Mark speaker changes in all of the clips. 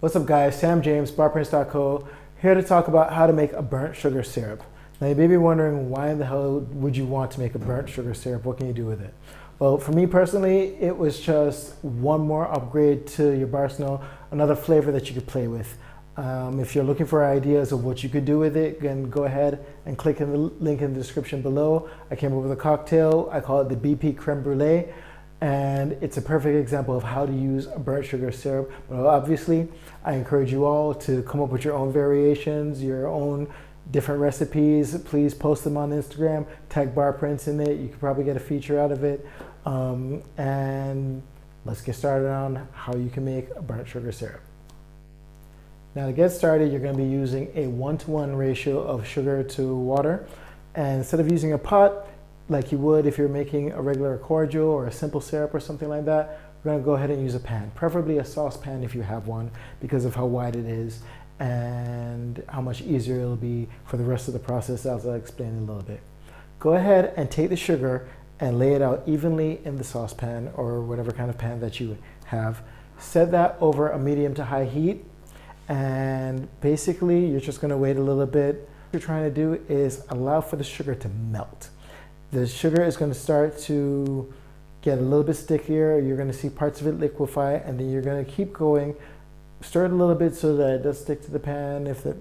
Speaker 1: What's up guys, Sam James, Barprints.co, here to talk about how to make a burnt sugar syrup. Now you may be wondering, why in the hell would you want to make a burnt sugar syrup? What can you do with it? Well, for me personally, it was just one more upgrade to your arsenal, another flavor that you could play with. If you're looking for ideas of what you could do with it, then go ahead and click in the link in the description below. I came up with a cocktail, I call it the BP Creme Brule. And it's a perfect example of how to use a burnt sugar syrup. But obviously, I encourage you all to come up with your own variations, your own different recipes. Please post them on Instagram, tag Barprints in it. You could probably get a feature out of it. And let's get started on how you can make a burnt sugar syrup. Now to get started, you're going to be using a 1-to-1 ratio of sugar to water. And instead of using a pot, like you would if you're making a regular cordial or a simple syrup or something like that, we're going to go ahead and use a pan, preferably a saucepan if you have one, because of how wide it is and how much easier it'll be for the rest of the process, as I'll explain in a little bit. Go ahead and take the sugar and lay it out evenly in the saucepan or whatever kind of pan that you have. Set that over a medium to high heat, and basically you're just going to wait a little bit. What you're trying to do is allow for the sugar to melt. The sugar is going to start to get a little bit stickier. You're going to see parts of it liquefy, and then you're going to keep going. Stir it a little bit so that it does stick to the pan if it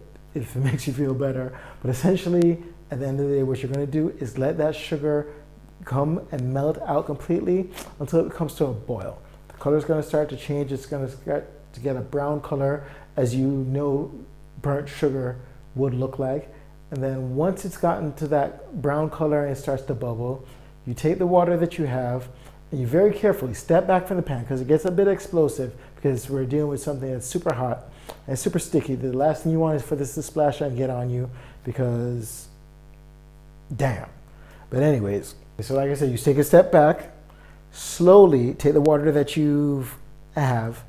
Speaker 1: makes you feel better. But essentially, at the end of the day, what you're going to do is let that sugar come and melt out completely until it comes to a boil. The color is going to start to change. It's going to start to get a brown color, as you know burnt sugar would look like. And then once it's gotten to that brown color and it starts to bubble, you take the water that you have and you very carefully step back from the pan, because it gets a bit explosive because we're dealing with something that's super hot and super sticky. The last thing you want is for this to splash and get on you, because damn. But anyways, so like I said, you take a step back, slowly take the water that you have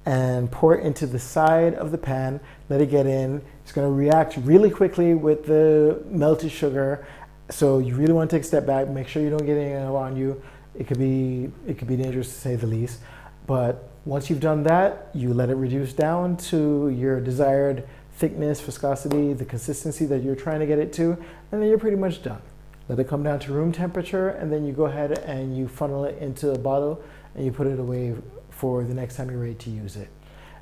Speaker 1: and pour it into the side of the pan, let it get in. It's going to react really quickly with the melted sugar. So you really want to take a step back, make sure you don't get any on you. It could be dangerous to say the least. But once you've done that, you let it reduce down to your desired thickness, viscosity, the consistency that you're trying to get it to, and then you're pretty much done. Let it come down to room temperature, and then you go ahead and you funnel it into a bottle and you put it away for the next time you're ready to use it.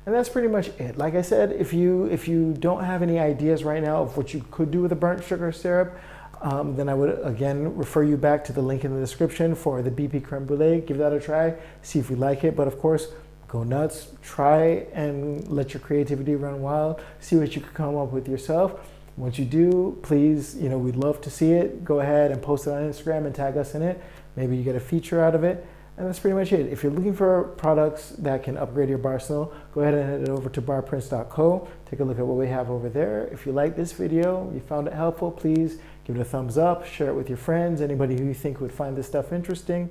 Speaker 1: And that's pretty much it. Like I said, if you don't have any ideas right now of what you could do with a burnt sugar syrup, then I would again refer you back to the link in the description for the BP Creme Brule. Give that a try, see if you like it. But of course, go nuts, try and let your creativity run wild, see what you can come up with yourself. Once you do, please, we'd love to see it. Go ahead and post it on Instagram and tag us in it. Maybe you get a feature out of it. And that's pretty much it. If you're looking for products that can upgrade your arsenal, go ahead and head over to barprints.co. Take a look at what we have over there. If you like this video, you found it helpful, please give it a thumbs up, share it with your friends, anybody who you think would find this stuff interesting.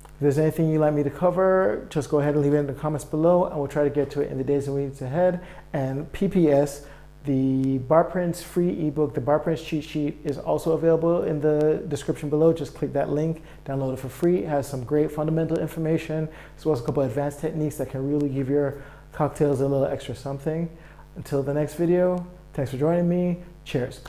Speaker 1: If there's anything you'd like me to cover, just go ahead and leave it in the comments below, and we'll try to get to it in the days and weeks ahead. And PPS, the Barprints free ebook, the Barprints cheat sheet, is also available in the description below. Just click that link, download it for free. It has some great fundamental information, as well as a couple of advanced techniques that can really give your cocktails a little extra something. Until the next video, thanks for joining me. Cheers.